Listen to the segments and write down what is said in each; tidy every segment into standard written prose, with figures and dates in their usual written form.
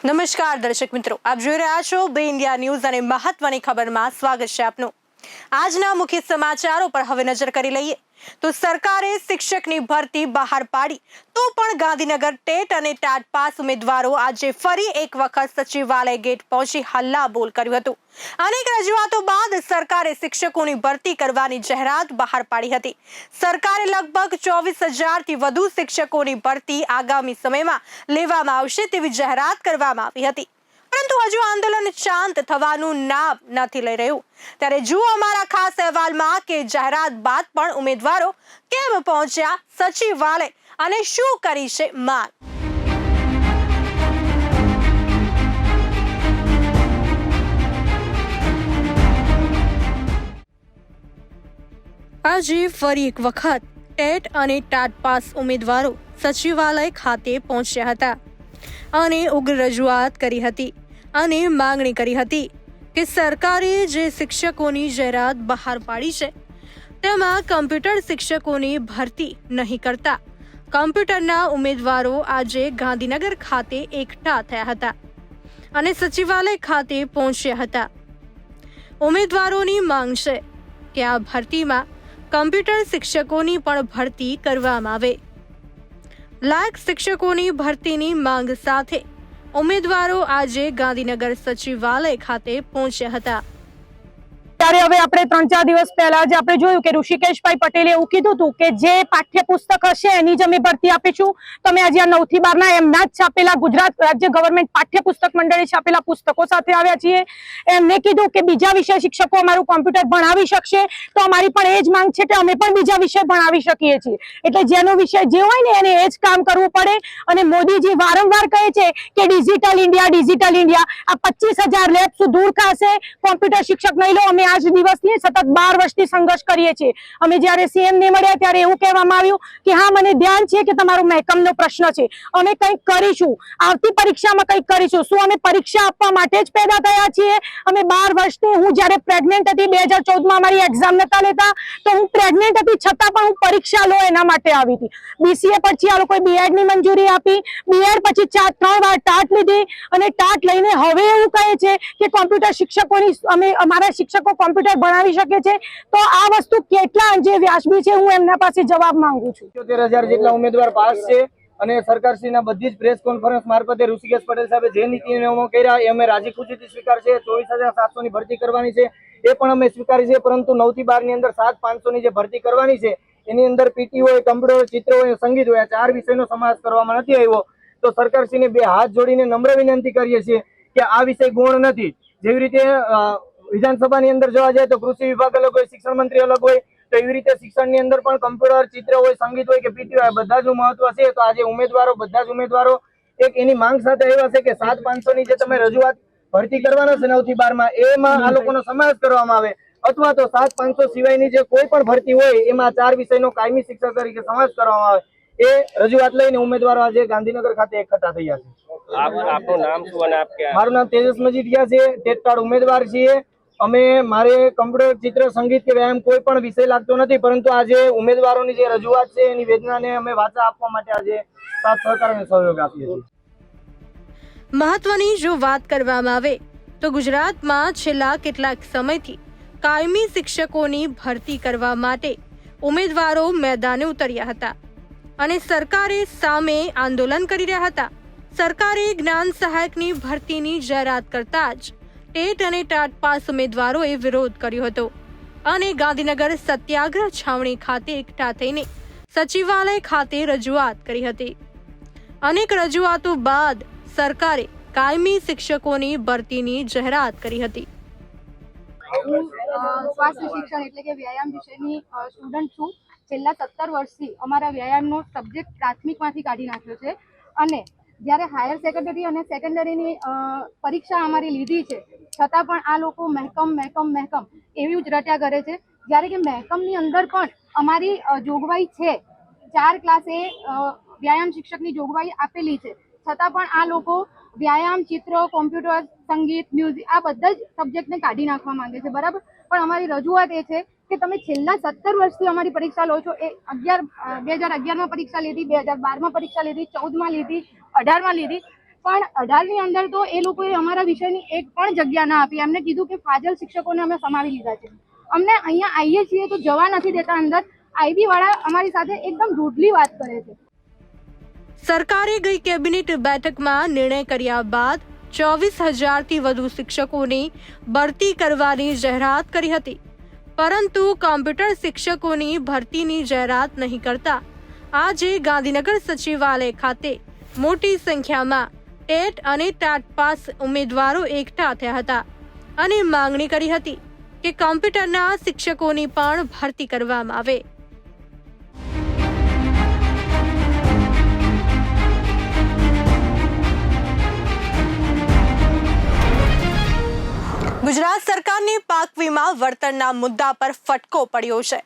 નમસ્કાર દર્શક મિત્રો, આપ જોઈ રહ્યા છો બે ઇન્ડિયા ન્યૂઝ અને મહત્વની ખબરમાં સ્વાગત છે આપનું। આજના મુખ્ય સમાચારો પર હવે નજર કરી લઈએ તો સરકારે શિક્ષકની ભરતી બહાર પાડી તો પણ ગાંધીનગર ટેટ અને ટાટ પાસ ઉમેદવારો આજે ફરી એક વખત સચિવાલય ગેટ પહોંચી હલ્લાબોલ કર્યું હતું। અનેક રજૂઆતો બાદ સરકારે શિક્ષકોની ભરતી કરવાની જાહેરાત બહાર પાડી હતી। સરકારે લગભગ 24,000 થી વધુ શિક્ષકોની ભરતી આગામી સમયમાં લેવામાં આવશે તેવી જાહેરાત કરવામાં આવી હતી, પરંતુ હજુ આંદોલન શાંત થવાનું નામ નથી લઈ રહ્યું। ત્યારે જુઓ અમારા ખાસ અહેવાલમાં કે જાહેરાત બાદ પણ ઉમેદવારો કેમ પહોંચ્યા સચિવાલય અને શું કરી છે માંગ। આજે ફરી એક વખત ટેટ અને ટાટ પાસ ઉમેદવારો સચિવાલય ખાતે પહોંચ્યા હતા અને ઉગ્ર રજૂઆત કરી હતી અને માંગણી કરી હતી કે સરકારે જે શિક્ષકોની જાહેરાત બહાર પાડી છે તેમાં કમ્પ્યુટર શિક્ષકોની ભરતી નહીં કરતા કમ્પ્યુટરના ઉમેદવારો આજે ગાંધીનગર ખાતે એકઠા થયા હતા અને સચિવાલય ખાતે પહોંચ્યા હતા। ઉમેદવારોની માંગ છે કે આ ભરતીમાં કમ્પ્યુટર શિક્ષકોની પણ ભરતી કરવામાં આવે। લાયક શિક્ષકોની ભરતીની માંગ સાથે ઉમેદવારો આજે ગાંધીનગર સચિવાલય ખાતે પહોંચ્યા હતા। ત્યારે હવે આપણે 3-4 દિવસ પહેલા જ આપણે જોયું કે ઋષિકેશભાઈ પટેલે એવું કીધું હતું કે જે પાઠ્યપુસ્તક હશે એની જ અમે ભરતી આપીશું। તમે આજે આ 9 થી 12 એમના જ છાપેલા ગુજરાત રાજ્ય ગવર્મેન્ટ પાઠ્યપુસ્તક મંડળે છાપેલા પુસ્તકો સાથે આવ્યા છીએ। એમને કીધું કે બીજા વિષય શિક્ષકો અમારું કોમ્પ્યુટર ભણાવી શકશે તો અમારી પણ એ જ માંગ છે કે અમે પણ બીજા વિષય ભણાવી શકીએ છીએ। એટલે જેનો વિષય જે હોય ને એને એ જ કામ કરવું પડે। અને મોદીજી વારંવાર કહે છે કે ડિજિટલ ઇન્ડિયા આ 25,000 લેબ્સ દૂર થશે, કોમ્પ્યુટર શિક્ષક નહીં લો। અમે આજ દિવસની સતત 12 વર્ષથી સંઘર્ષ કરીએ છીએ। અમે જ્યારે સીએમ ને મળ્યા ત્યારે એવું કહેવામાં આવ્યું કે હા મને ધ્યાન છે કે તમારો મહેકમનો પ્રશ્ન છે, અમે કંઈક કરીશું, આવતી પરીક્ષામાં કંઈક કરીશું। શું અમે પરીક્ષા આપવા માટે જ પેદા થયા છીએ? અમે 12 વર્ષથી હું જ્યારે પ્રેગ્નેન્ટ હતી 2014માં અમારી એક્ઝામ નતા લેતા તો હું પ્રેગ્નેન્ટ હતી છતાં પણ હું પરીક્ષા લો એના માટે આવી હતી। બીસીએ પછી આ લોકોએ બીએડ ની મંજૂરી આપી, બીએડ પછી 3 વાર ટાટ લીધી અને ટાટ લઈને હવે એવું કહે છે કે કોમ્પ્યુટર શિક્ષકોની અમારા શિક્ષકો કોમ્પ્યુટર ભણાવી શકે છે। તો આ વસ્તુ કેટલા અંજે વ્યાજબી છે હું એમના પાસે જવાબ માંગુ છું। 77,000 જેટલા ઉમેદવાર પાસ છે અને સરકારશ્રીના બધી જ પ્રેસ કોન્ફરન્સ મારફતે ઋષિકેશ પટેલ સાહેબે જે નીતિ નિયમો કર્યા એ અમે રાજી ખુશીથી સ્વીકારશે। 24,700 ની ભરતી કરવાની છે એ પણ અમે સ્વીકારી છે, પરંતુ 9 થી 12 ની અંદર 7,500 ની જે ભરતી કરવાની છે એની અંદર પીટી હોય, કમ્પ્યુટર, ચિત્ર હોય, સંગીત હોય, આ 4 વિષયનો સમાવેશ કરવામાં નથી આવ્યો। તો સરકારશ્રીને 2 હાથ જોડીને નમ્ર વિનંતી કરીએ છીએ કે આ વિષય ગૌણ નથી। જેવી રીતે વિધાનસભાની અંદર જોવા જાય તો કૃષિ વિભાગ અલગ હોય, શિક્ષણ મંત્રી અલગ હોય, તો એવી રીતે શિક્ષણની અંદર પણ કમ્પ્યુટર, ચિત્ર હોય, સંગીત હોય કે પીટી હોય બધા જ મહત્વ છે। તો આજે બધા જ ઉમેદવારો એક એની માંગ સાથે આવ્યા છે કે 7,500 ની જે તમે રજૂઆત ભરતી કરવાનો છે 9 થી 12 માં એમાં આ લોકોનો સમાવેશ કરવામાં આવે, અથવા તો 7,500 સિવાયની જે કોઈ પણ ભરતી હોય એમાં 4 વિષયનો કાયમી શિક્ષક તરીકે સમાવેશ કરવામાં આવે એ રજૂઆત લઈને ઉમેદવારો આજે ગાંધીનગર ખાતે એકઠા થયા છે। આપનું નામ શું અને આપ ક્યાં? મારું નામ તેજસ મજીઠિયા છે, ટેટ ઉમેદવાર છીએ। મારે કમ્પ્યુટર, ચિત્ર, સંગીત કે વ્યાયામ કોઈ પણ વિષય લાગતો નથી, પરંતુ આજે ઉમેદવારોની જે રજૂઆત છે એની વેદનાને અમે વાચા આપવા માટે આજે સાથ સહકાર અને સહયોગ આપીએ છીએ। મહત્વની જો વાત કરવામાં આવે તો ગુજરાતમાં છેલ્લા કેટલાક સમયથી કાયમી શિક્ષકોની ભરતી કરવા માટે ઉમેદવારો મેદાને ઉતર્યા હતા અને સરકારે સામે આંદોલન કરી રહ્યા હતા। સરકારે જ્ઞાન સહાયકની ભરતીની જાહેરાત કરતા જ ટેટ અને ટાટ પાસ ઉમેદવારોએ વિરોધ કર્યો હતો અને ગાંધીનગર સત્યાગ્રહ છાવણી ખાતે એકઠા થઈને સચિવાલય ખાતે રજૂઆત કરી હતી। અનેક રજૂઆતો બાદ સરકારે કાયમી શિક્ષકોની ભરતીની જાહેરાત કરી હતી। સ્વાસ્થ્ય શિક્ષણ એટલે કે વ્યાયામ વિષયની સ્ટુડન્ટ છું। છેલ્લા 17 વર્ષથી અમારા વ્યાયામનો સબ્જેક્ટ પ્રાથમિકમાંથી કાઢી નાખ્યો છે અને જ્યારે હાયર સેકન્ડરી અને સેકન્ડરીની પરીક્ષા અમારી લીધી છે છતાં પણ આ લોકો મહેકમ એવું જ રટ્યા કરે છે। જ્યારે કે મહેકમની અંદર પણ અમારી જોગવાઈ છે, 4 ક્લાસે વ્યાયામ શિક્ષકની જોગવાઈ આપેલી છે, છતાં પણ આ લોકો વ્યાયામ, ચિત્ર, કોમ્પ્યુટર, સંગીત, મ્યુઝિક આ બધા જ સબ્જેક્ટને કાઢી નાખવા માંગે છે, બરાબર। પણ અમારી રજૂઆત એ છે કે તમે છેલ્લા 17 વર્ષથી અમારી પરીક્ષા લો છો। એ 2011માં પરીક્ષા લીધી, 2012માં પરીક્ષા લીધી, 14માં લીધી, 18માં લીધી, પણ 18ની અંદર તો એ લોકોએ અમારા વિષયની એક પણ જગ્યા ના આપી. એમને કીધું કે ફાજલ શિક્ષકોને અમે સમાવી લીધા છે. અમને અહીંયા આવીએ છીએ તો જવા નથી દેતા અંદર. આઈબી વાળા અમારી સાથે એકદમ રૂડલી વાત કરે છે. સરકારે ગઈ કેબિનેટ બેઠકમાં નિર્ણય કર્યા બાદ 24,000થી વધુ શિક્ષકોની ભરતી કરવાની જાહેરાત કરી હતી, પરંતુ કોમ્પ્યુટર શિક્ષકોની ભરતીની જાહેરાત નહીં કરતા આજે ગાંધીનગર સચિવાલય ખાતે મોટી સંખ્યામાં ટેટ અને ટાટ પાસ ઉમેદવારો એકઠા થયા હતા અને માંગણી કરી હતી કે કોમ્પ્યુટરના શિક્ષકોની પણ ભરતી કરવામાં આવે. ગુજરાત સરકારની પાક વીમા વળતરના મુદ્દા પર ફટકો પડ્યો છે,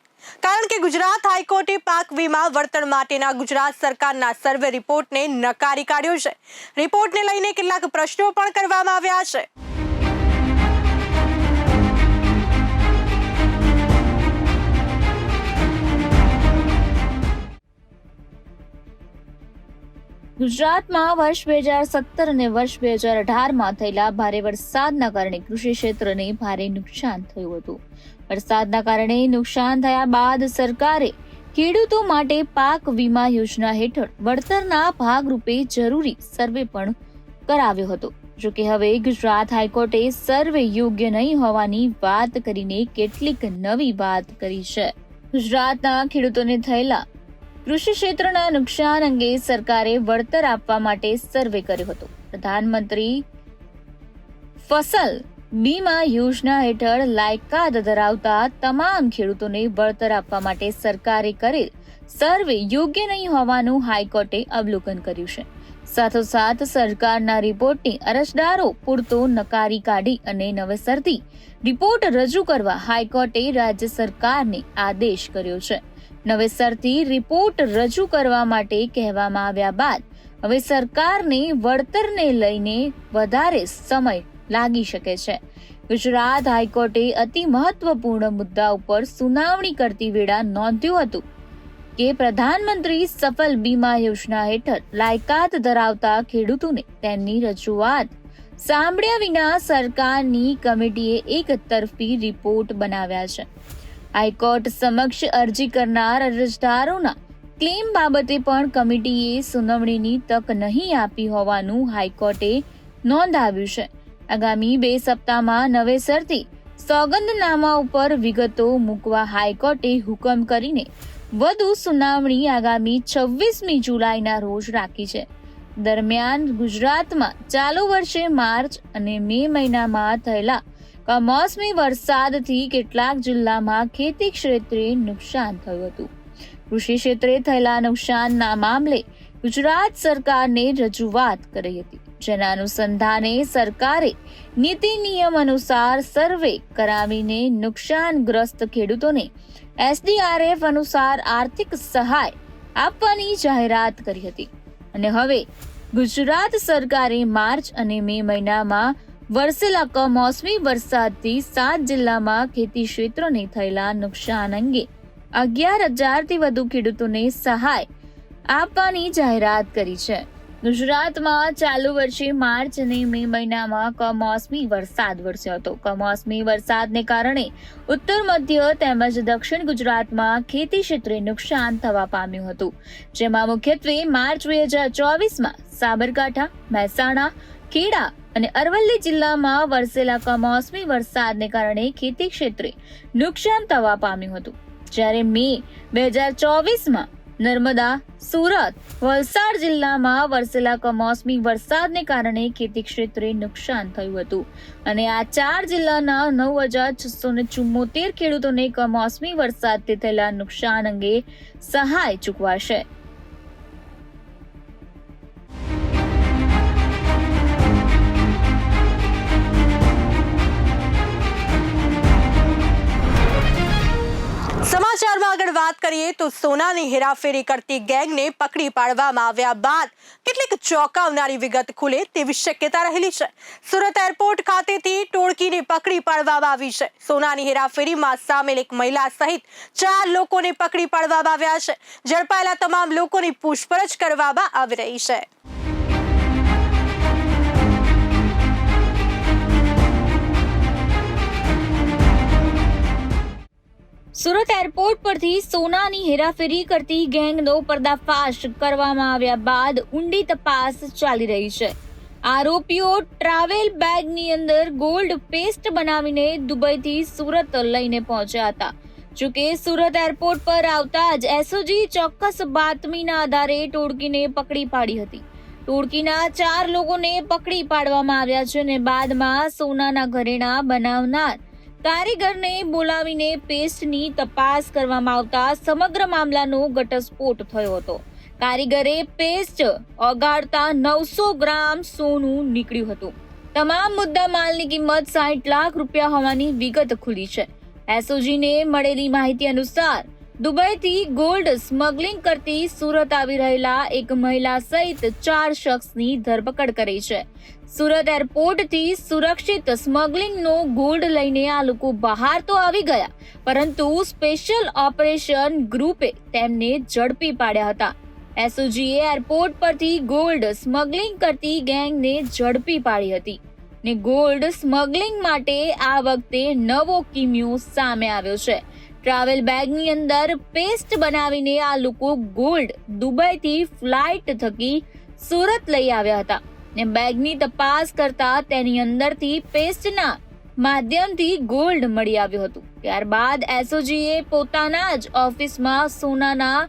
કારણ કે ગુજરાત હાઈકોર્ટે પાક વીમા વળતર માટેના ગુજરાત સરકારના સર્વે રિપોર્ટને નકારી કાઢ્યો છે. રિપોર્ટને લઈને કેટલાક પ્રશ્નો પણ કરવામાં આવ્યા છે. ગુજરાતમાં વર્ષ 2017 અને વર્ષ 2018માં થયેલા ભારે વરસાદના કારણે કૃષિ ક્ષેત્રને ભારે નુકસાન થયું હતું. વરસાદના કારણે નુકસાન થયા બાદ સરકારે ખેડૂતો માટે પાક વીમા યોજના હેઠળ વળતરના ભાગરૂપે જરૂરી સર્વે પણ કરાવ્યો હતો. જોકે હવે ગુજરાત હાઈકોર્ટે સર્વે યોગ્ય નહીં હોવાની વાત કરીને કેટલીક નવી વાત કરી છે. ગુજરાતના ખેડૂતોને થયેલા કૃષિ ક્ષેત્રના નુકસાન અંગે સરકારે વળતર આપવા માટે સર્વે કર્યો હતો. પ્રધાનમંત્રી ફસલ બીમા યોજના હેઠળ લાયકાત ધરાવતા તમામ ખેડૂતોને વળતર આપવા માટે સરકારે કરેલ સર્વે યોગ્ય નહીં હોવાનું હાઈકોર્ટે અવલોકન કર્યું છે. સાથોસાથ સરકારના રિપોર્ટને અરજદારો પૂરતો નકારી કાઢી અને નવેસરથી રિપોર્ટ રજૂ કરવા હાઈકોર્ટે રાજ્ય સરકારને આદેશ કર્યો છે. નવેસરથી રિપોર્ટ રજૂ કરવા માટે કહેવામાં આવ્યા બાદ હવે સરકારને વળતરને લઈને વધારે સમય લાગી શકે છે. ગુજરાત હાઈકોર્ટે અતિ મહત્વપૂર્ણ મુદ્દા ઉપર સુનાવણી કરતી વેળા નોંધ્યું હતું કે પ્રધાનમંત્રી સફલ બીમા યોજના હેઠળ લાયકાત ધરાવતા ખેડૂતોને તેમની રજૂઆત સાંભળ્યા વિના સરકારની કમિટીએ એક તરફી રિપોર્ટ બનાવ્યા છે. હાઈકોર્ટ સમક્ષ અરજી કરનાર અરજદારોના ક્લેમ બાબતે પણ કમિટીએ સુનાવણીની તક નહીં આપી હોવાનું હાઈકોર્ટે નોંધાવ્યું છે. આગામી 2 સપ્તાહમાં નવેસરથી સોગંદનામા ઉપર વિગતો મૂકવા હાઈકોર્ટે હુકમ કરીને વધુ સુનાવણી આગામી 26મી જુલાઈના રોજ રાખી છે. દરમિયાન ગુજરાતમાં ચાલુ વર્ષે માર્ચ અને મે મહિનામાં થયેલા કમોસમી વરસાદથી કેટલાક જિલ્લામાં ખેતી ક્ષેત્રે નુકસાન થયું હતું. કૃષિ ક્ષેત્રે થયેલા નુકસાનના મામલે ગુજરાત સરકારને રજૂઆત કરી હતી, જેના અનુસંધાને સરકારે નીતિ નિયમ અનુસાર સર્વે કરાવીને નુકસાનગ્રસ્ત ખેડૂતોને SDRF અનુસાર આર્થિક સહાય આપવાની જાહેરાત કરી હતી. અને હવે ગુજરાત સરકારે માર્ચ અને મે મહિનામાં વરસેલા કમોસમી વરસાદથી 7 જિલ્લામાં ખેતી ક્ષેત્રને થયેલા નુકસાન અંગે 11,000થી વધુ ખેડૂતોને સહાય આપવાની જાહેરાત કરી છે. ગુજરાતમાં ચાલુ વર્ષે માર્ચ અને મે મહિનામાં કમોસમી વરસાદ વરસ્યો હતો. કમોસમી વરસાદને કારણે ઉત્તર મધ્ય તેમજ દક્ષિણ ગુજરાતમાં ખેતી ક્ષેત્રે નુકસાન થવા પામ્યું હતું, જેમાં મુખ્યત્વે માર્ચ 2024માં સાબરકાંઠા, મહેસાણા, ખેડા અને અરવલ્લી જિલ્લામાં વરસેલા કમોસમી વરસાદને કારણે ખેતી ક્ષેત્રે નુકસાન થવા પામ્યું હતું. જ્યારે મે 2024માં નર્મદા, સુરત, વલસાડ જિલ્લામાં વરસેલા કમોસમી વરસાદને કારણે ખેતી ક્ષેત્રે નુકસાન થયું હતું. અને આ 4 જિલ્લાના 9,674 ખેડૂતોને કમોસમી વરસાદથી થયેલા નુકસાન અંગે સહાય ચૂકવાશે. સમાચારમાં આગળ વાત કરીએ તો સોનાની હેરાફેરી કરતી ગેંગને પકડી પાડવામાં આવ્યા બાદ કેટલીક ચોંકાવનારી વિગત ખુલે તેવી શક્યતા રહેલી છે. સુરત એરપોર્ટ ખાતેથી ટોળકીને પકડી પાડવામાં આવી છે. સોનાની હેરાફેરીમાં સામેલ એક મહિલા સહિત 4 લોકોને પકડી પાડવામાં આવ્યા છે. ઝડપાયેલા તમામ લોકોની પૂછપરછ કરવામાં આવી રહી છે. એરપોર્ટ પરથી સોનાની હેરાફેરી કરતી ગેંગનો પર્દાફાશ કરવામાં આવ્યા બાદ ઊંડી તપાસ ચાલી રહી છે. આરોપીઓ ટ્રાવેલ બેગની અંદર ગોલ્ડ પેસ્ટ બનાવીને દુબઈથી સુરત લઈને પહોંચ્યા હતા. જોકે સુરત એરપોર્ટ પર આવતા જ એસઓજી ચોક્કસ બાતમીના આધારે ટોળકીને પકડી પાડી હતી. ટોળકીના 4 લોકોને પકડી પાડવામાં આવ્યા છે અને બાદમાં સોનાના ઘરેણાં બનાવનાર કારીગરને બોલાવીને પેસ્ટની તપાસ કરવામાં આવતા સમગ્ર મામલાનો ઘટસ્ફોટ થયો હતો. કારીગરે પેસ્ટ ઓગાળતા 900 ગ્રામ સોનું નીકળ્યું હતું. તમામ મુદ્દા માલની કિંમત 60 લાખ રૂપિયા હોવાની વિગત ખુલી છે. એસઓજીને મળેલી માહિતી અનુસાર દુબઈથી ગોલ્ડ સ્મગલિંગ કરતી સુરત આવી રહેલા એક મહિલા સહિત 4 શખ્સની ધરપકડ કરી છે. સુરત એરપોર્ટથી સુરક્ષિત સ્મગલિંગનો ગોલ્ડ લઈને આ લોકો બહાર તો આવી ગયા, પરંતુ સ્પેશિયલ ઓપરેશન ગ્રુપે તેમને ઝડપી પાડ્યા હતા. એસઓજીએ એરપોર્ટ પરથી ગોલ્ડ સ્મગલિંગ કરતી ગેંગને ઝડપી પાડી હતી ને ગોલ્ડ સ્મગલિંગ માટે આ વખતે નવો કિમિયો સામે આવ્યો છે. ટ્રાવેલ બેગની અંદર પેસ્ટ બનાવીને આ લોકો ગોલ્ડ દુબઈથી ફ્લાઇટ થકી સુરત લઈ આવ્યા હતા ને બેગની તપાસ કરતા તેની અંદરથી પેસ્ટના માધ્યમથી ગોલ્ડ મળી આવ્યું હતું. ત્યારબાદ એસઓજીએ પોતાના જ ઓફિસમાં સોનાના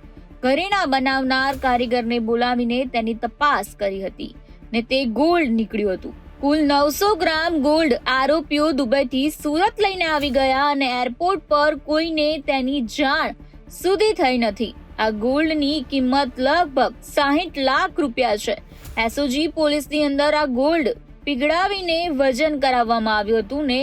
ઘરેણાં બનાવનાર કારીગરને બોલાવીને તેની તપાસ કરી હતી ને તે ગોલ્ડ નીકળ્યું હતું. કુલ 900 ગ્રામ ગોલ્ડ આરોપીઓ દુબઈથી સુરત લઈને આવી ગયા અને એરપોર્ટ પર કોઈને તેની જાણ સુધી થઈ નથી. આ ગોલ્ડની કિંમત લગભગ 60 લાખ રૂપિયા છે. એસઓજી પોલીસની અંદર આ ગોલ્ડ પીગળાવીને વજન કરાવવામાં આવ્યું હતું ને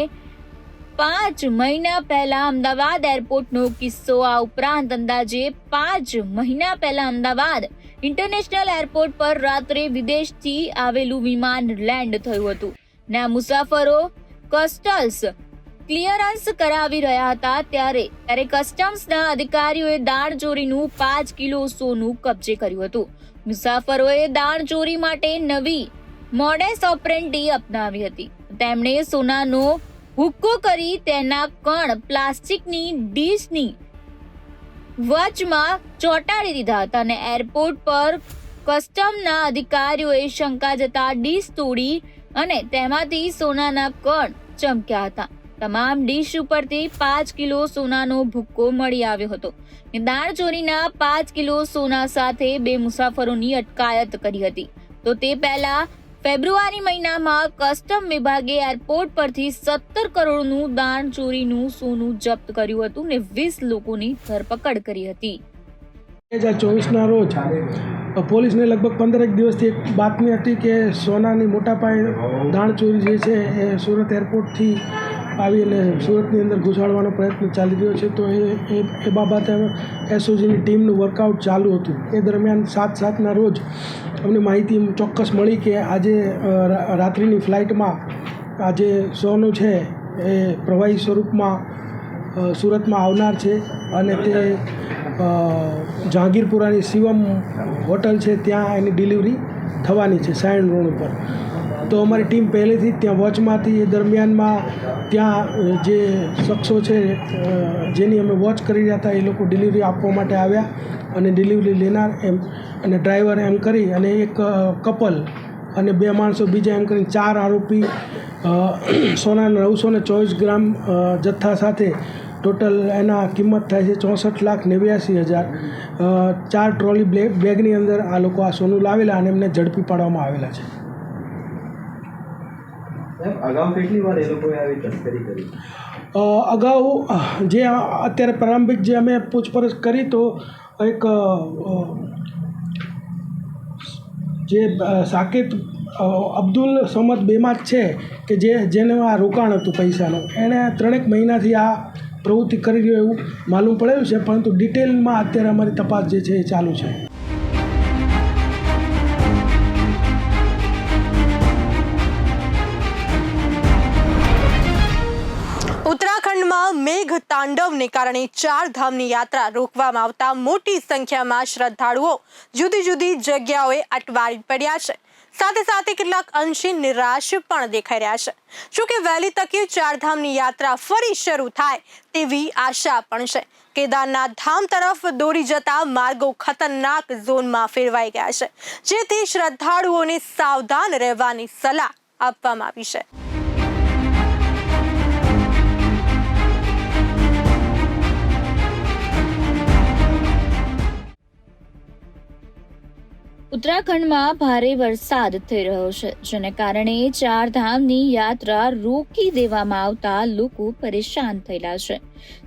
5 મહિના પહેલા અમદાવાદ એરપોર્ટનો કિસ્સો, આ ઉપરાંત અંદાજે 5 મહિના પહેલા અમદાવાદ ઇન્ટરનેશનલ એરપોર્ટ પર રાત્રે વિદેશથી આવેલું વિમાન લેન્ડ થયું હતું ને આ મુસાફરો કસ્ટમ્સ ક્લિયરન્સ કરાવી રહ્યા હતા ત્યારે કસ્ટમ્સના અધિકારીઓએ દાણચોરીનું 5 કિલો સોનું કબજે કર્યું હતું. મુસાફરોએ દાણચોરી માટે નવી મોડેસ ઓપરેન્ડી અપનાવી હતી. તેમણે સોનાનો હુક્કો કરી તેના કણ પ્લાસ્ટિકની ડીશની વચમાં ચોંટાડી દીધા હતા અને એરપોર્ટ પર કસ્ટમના અધિકારીઓએ શંકા જતા ડીશ તોડી અને તેમાંથી સોનાના કણ ચમક્યા હતા. તમામ ડીશ ઉપરથી 5 કિલો સોનાનો ભૂક્કો મળી આવ્યો હતો. દાણચોરીના 5 કિલો સોના સાથે 2 મુસાફરોની અટકાયત કરી હતી. તો તે પહેલા ફેબ્રુઆરી મહિનામાં કસ્ટમ વિભાગે એરપોર્ટ પરથી 17 કરોડનું દાણચોરીનું સોનું જપ્ત કર્યું હતું ને 20 લોકોની ધરપકડ કરી હતી. 2024ના રોજ પોલીસને લગભગ 15 દિવસથી એક બાતમી હતી કે સોનાની મોટા પાયે દાણચોરી જે છે એ સુરત એરપોર્ટથી આવી અને સુરતની અંદર ઘુસાડવાનો પ્રયત્ન ચાલી રહ્યો છે. તો એ બાબતે એસઓજીની ટીમનું વર્કઆઉટ ચાલુ હતું. એ દરમિયાન 7/7ના રોજ અમને માહિતી ચોક્કસ મળી કે આજે રાત્રિની ફ્લાઇટમાં આજે સોનું છે એ પ્રવાહી સ્વરૂપમાં સુરતમાં આવનાર છે અને તે જહાંગીરપુરાની શિવમ હોટલ છે ત્યાં એની ડિલિવરી થવાની છે સાયણ રોડ ઉપર. તો અમારી ટીમ પહેલેથી જ ત્યાં વોચમાં હતી. એ દરમિયાનમાં ત્યાં જે શખ્સો છે જેની અમે વોચ કરી રહ્યા હતા એ લોકો ડિલિવરી આપવા માટે આવ્યા અને ડિલિવરી લેનાર એમ અને ડ્રાઈવર એમ કરી અને એક કપલ અને 2 માણસો બીજા એમ કરીને 4 આરોપી સોનાના 924 ગ્રામ જથ્થા સાથે ટોટલ એના કિંમત થાય છે 64,89,000. 4 ટ્રોલી બેગની અંદર આ લોકો આ સોનું લાવેલા અને એમને ઝડપી પાડવામાં આવેલા છે. અગાઉ કેટલી વાર એ લોકોએ આવી તસ્કરી કરી? અગાઉ જે અત્યારે પ્રારંભિક જે અમે પૂછપરછ કરી તો એક જે સાકેત અબ્દુલ સમદ બેમાત છે કે જેનું આ રોકાણ હતું પૈસાનું, એણે 3 મહિનાથી આ પ્રવૃત્તિ કરી રહ્યો એવું માલુમ પડેલું છે, પરંતુ ડિટેલમાં અત્યારે અમારી તપાસ જે છે એ ચાલુ છે. ઉત્તરાખંડમાં મેઘ તાંડવને કારણે 4 ધામની યાત્રા રોકવામાં આવતા મોટી સંખ્યામાં શ્રદ્ધાળુઓ જુદી જુદી જગ્યાઓએ અટવાઈ પડ્યા છે. સાથે સાથે કેટલાક અંશે નિરાશ પણ દેખાઈ રહ્યા છે. જોકે વહેલી તકે ચારધામની યાત્રા ફરી શરૂ થાય તેવી આશા પણ છે. કેદારનાથ ધામ તરફ દોરી જતા માર્ગો ખતરનાક ઝોનમાં ફેરવાઈ ગયા છે, જેથી શ્રદ્ધાળુઓને સાવધાન રહેવાની સલાહ આપવામાં આવી છે. ઉત્તરાખંડમાં ભારે વરસાદ થઈ રહ્યો છે, જેને કારણે ચારધામની યાત્રા રોકી દેવામાં આવતા લોકો પરેશાન થયેલા છે.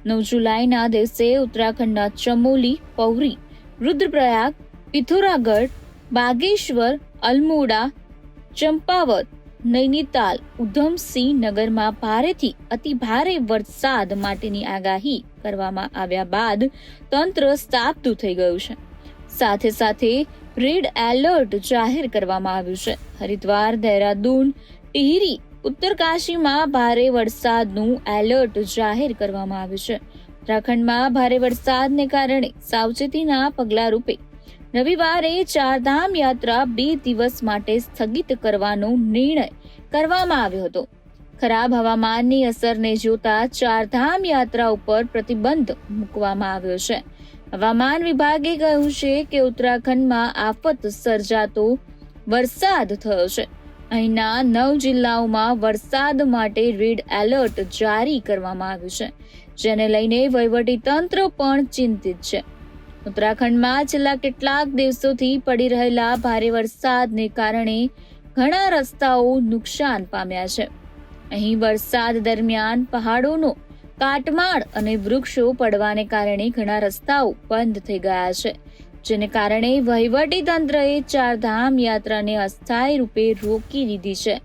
9 જુલાઈના દિવસે ઉત્તરાખંડના ચમોલી, પૌરી, રુદ્રપ્રયાગ, પિથોરાગઢ, બાગેશ્વર, અલ્મોડા, ચંપાવત, નૈનીતાલ, ઉધમસિંહ નગરમાં ભારેથી અતિ ભારે વરસાદ માટેની આગાહી કરવામાં આવ્યા બાદ તંત્ર સ્તબ્ધ થઈ ગયું છે. સાથે સાથે રેડ એલર્ટ જાહેર કરવામાં આવ્યું છે. હરિદ્વાર, દહેરાદૂન, ટિહરી, ઉત્તરકાશીમાં ભારે વરસાદનું એલર્ટ જાહેર કરવામાં આવ્યું છે. ઉત્તરાખંડમાં ભારે વરસાદને કારણે સાવચેતીના પગલાં રૂપે રવિવારે ચારધામ યાત્રા 2 દિવસ માટે સ્થગિત કરવાનો નિર્ણય કરવામાં આવ્યો હતો. ખરાબ હવામાનની અસરને જોતા ચારધામ યાત્રા ઉપર પ્રતિબંધ મૂકવામાં આવ્યો છે. હવામાન વિભાગે કહ્યું છે કે ઉત્તરાખંડમાં આફત સર્જાતો વરસાદ થયો છે. અહીંના 9 જિલ્લાઓમાં વરસાદ માટે રેડ એલર્ટ જારી કરવામાં આવ્યું છે, જેને લઈને વહીવટીતંત્ર પણ ચિંતિત છે. ઉત્તરાખંડમાં છેલ્લા કેટલાક દિવસોથી પડી રહેલા ભારે વરસાદને કારણે ઘણા રસ્તાઓ નુકસાન પામ્યા છે. અહીં વરસાદ દરમિયાન પહાડોનો કાટમાળ અને વૃક્ષો પડવાને કારણે ઘણા રસ્તાઓ બંધ થઈ ગયા છે, જેને કારણે વહીવટી તંત્રએ ચારધામ યાત્રાને અસ્થાયી રૂપે રોકી દીધી છે.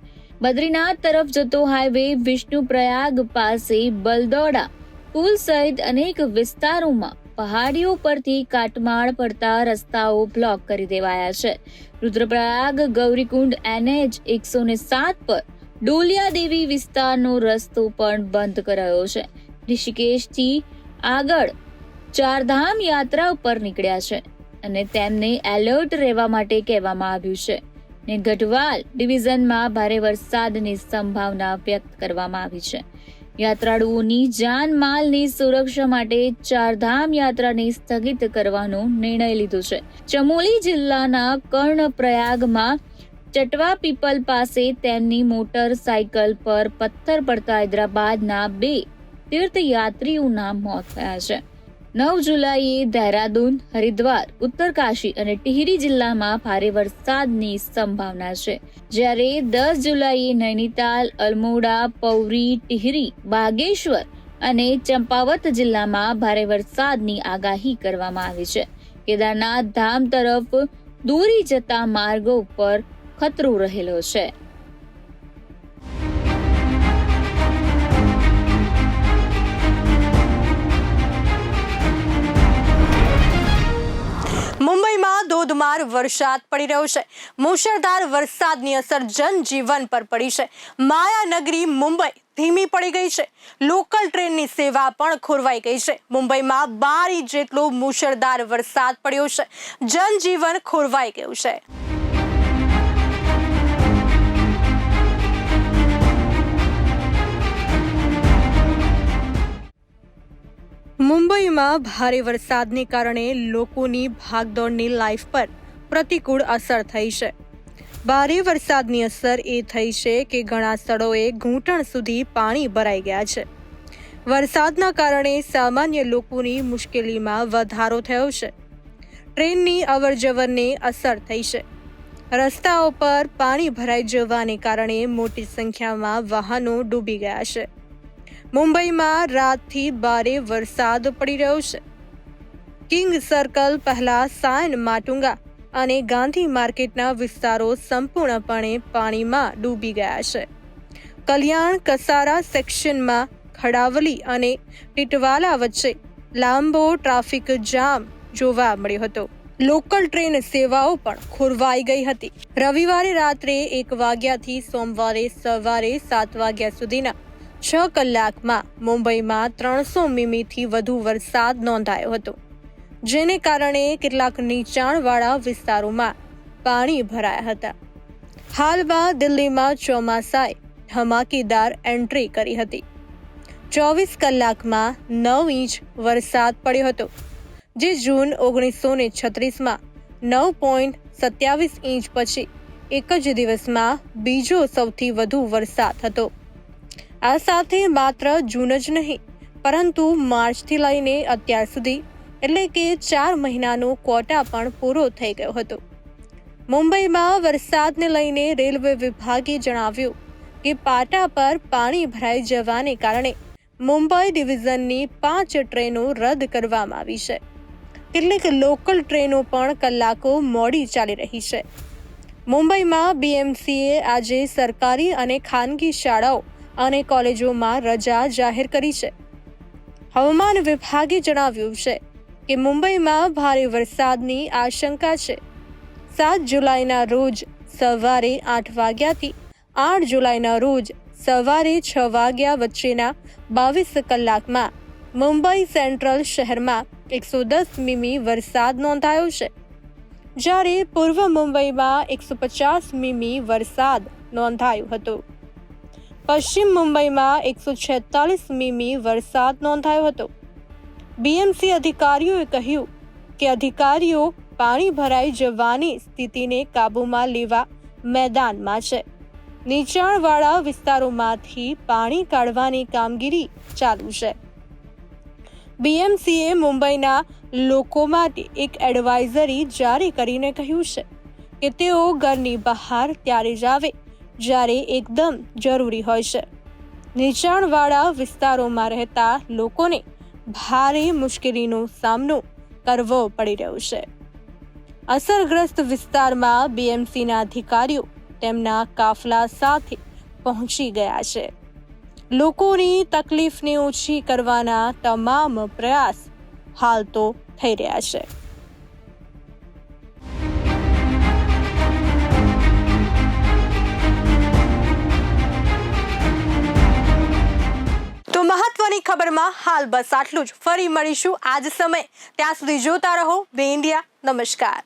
બદ્રીનાથ તરફ જતો હાઈવે વિષ્ણુપ્રયાગ પાસે બલદોડા પુલ સહિત અનેક વિસ્તારોમાં પહાડીઓ પરથી કાટમાળ પડતા રસ્તાઓ બ્લોક કરી દેવાયા છે. રુદ્રપ્રયાગ ગૌરીકુંડ NH 107 પર ડોલિયા દેવી વિસ્તારનો રસ્તો પણ બંધ કરાયો છે. ઋષિકેશથી આગળ ચારધામ યાત્રા ઉપર નીકળ્યા છે અને તેમને એલર્ટ રહેવા માટે કહેવામાં આવ્યું છે. ને ગઢવાલ ડિવિઝનમાં ભારે વરસાદની સંભાવના વ્યક્ત કરવામાં આવી છે. યાત્રાળુઓની જાનમાલની સુરક્ષા માટે ચારધામ યાત્રાને સ્થગિત કરવાનો નિર્ણય લીધો છે. ચમોલી જિલ્લાના કર્ણપ્રયાગમાં ચટવા પીપલ પાસે તેમની મોટરસાયકલ પર પથ્થર પડતા હૈદરાબાદના 2 તીર્થયાત્રીઓના મોત થયા છે. 9 જુલાઈએ દહેરાદૂન, હરિદ્વાર, ઉત્તરકાશી અને ટિહરી જિલ્લામાં ભારે વરસાદની સંભાવના છે, જ્યારે 10 જુલાઈએ નૈનીતાલ, અલ્મોડા, પૌરી, ટિહરી, બાગેશ્વર અને ચંપાવત જિલ્લામાં ભારે વરસાદની આગાહી કરવામાં આવી છે. કેદારનાથ ધામ તરફ દોરી જતા માર્ગો પર ખતરો રહેલો છે. મુંબઈમાં ધોધમાર વરસાદ પડી રહ્યો છે. મુશળધાર વરસાદની અસર જનજીવન પર પડી છે. માયાનગરી મુંબઈ ધીમી પડી ગઈ છે. લોકલ ટ્રેનની સેવા પણ ખોરવાઈ ગઈ છે. મુંબઈમાં 12 ઇંચ જેટલો મુશળધાર વરસાદ પડ્યો છે. જનજીવન ખોરવાઈ ગયું છે. મુંબઈમાં ભારે વરસાદને કારણે લોકોની ભાગદોડની લાઈફ પર પ્રતિકૂળ અસર થઈ છે. ભારે વરસાદની અસર એ થઈ છે કે ઘણા સ્થળોએ ઘૂંટણ સુધી પાણી ભરાઈ ગયા છે. વરસાદના કારણે સામાન્ય લોકોની મુશ્કેલીમાં વધારો થયો છે. ટ્રેનની અવરજવરને અસર થઈ છે. રસ્તાઓ પર પાણી ભરાઈ જવાને કારણે મોટી સંખ્યામાં વાહનો ડૂબી ગયા છે. મુંબઈમાં રાતથી ભારે વરસાદ પડી રહ્યો છે. કિંગ સર્કલ પહેલા સાયન માટુંગા અને ગાંધી માર્કેટના વિસ્તારો સંપૂર્ણપણે પાણીમાં ડૂબી ગયા છે. કલ્યાણ કસારા સેક્શનમાં ખડાવલી અને ટીટવાલા વચ્ચે લાંબો ટ્રાફિક જામ જોવા મળ્યો હતો. લોકલ ટ્રેન સેવાઓ પણ ખોરવાઈ ગઈ હતી. રવિવારે રાત્રે 1 વાગ્યાથી સોમવારે સવારે 7 વાગ્યા સુધીના 6 કલાકમાં મુંબઈમાં 300 મીમીથી વધુ વરસાદ નોંધાયો હતો, જેને કારણે કેટલાક નીચાણવાળા વિસ્તારોમાં પાણી ભરાયા હતા. હાલમાં દિલ્હીમાં ચોમાસાએ ધમાકેદાર એન્ટ્રી કરી હતી. 24 કલાકમાં 9 ઇંચ વરસાદ પડ્યો હતો, જે જૂન 1936માં 9.27 ઇંચ પછી એક જ દિવસમાં બીજો સૌથી વધુ વરસાદ હતો. આ સાથે માત્ર જૂન જ નહીં, પરંતુ માર્ચથી લઈને અત્યાર સુધી એટલે કે 4 મહિનાનો ક્વોટા પણ પૂરો થઈ ગયો હતો. મુંબઈમાં વરસાદને લઈને રેલવે વિભાગે જણાવ્યું કે પાટા પર પાણી ભરાઈ જવાને કારણે મુંબઈ ડિવિઝનની 5 ટ્રેનો રદ કરવામાં આવી છે. કેટલીક લોકલ ટ્રેનો પણ કલાકો મોડી ચાલી રહી છે. મુંબઈમાં BMCએ આજે સરકારી અને ખાનગી શાળાઓ અને કોલેજોમાં રજા જાહેર કરી છે. હવામાન વિભાગે જણાવ્યું છે કે મુંબઈમાં ભારે વરસાદની આશંકા છે. 7 જુલાઈના રોજ સવારે 8 વાગ્યાથી 8 જુલાઈના રોજ સવારે 6 વાગ્યા વચ્ચેના 22 કલાકમાં મુંબઈ સેન્ટ્રલ શહેરમાં 110 મીમી વરસાદ નોંધાયો છે, જ્યારે પૂર્વ મુંબઈમાં 150 મીમી વરસાદ નોંધાયો હતો. પશ્ચિમ મુંબઈમાં 146 મીમી વરસાદ નોંધાયો હતો. BMC અધિકારીઓએ કહ્યું કે અધિકારીઓ પાણી ભરાઈ જવાની સ્થિતિને કાબૂમાં લેવા મેદાનમાં છે. નીચાણવાળા વિસ્તારોમાંથી પાણી કાઢવાની કામગીરી ચાલુ છે. BMCએ મુંબઈના લોકો માટે એક એડવાઇઝરી જારી કરીને કહ્યું છે કે તેઓ ઘરની બહાર ત્યારે જ આવે જ્યારે એકદમ જરૂરી હોય છે. નીચાણવાળા વિસ્તારોમાં રહેતા લોકોને ભારે મુશ્કેલીનો સામનો કરવો પડી રહ્યો છે. અસરગ્રસ્ત વિસ્તારમાં BMCના અધિકારીઓ તેમના કાફલા સાથે પહોંચી ગયા છે. લોકોની તકલીફને ઓછી કરવાના તમામ પ્રયાસ હાલ તો થઈ રહ્યા છે. તો મહત્વની ખબરમાં હાલ બસ આટલું જ. ફરી મળીશું આજ સમય. ત્યાં સુધી જોતા રહો બે ઇન્ડિયા. નમસ્કાર.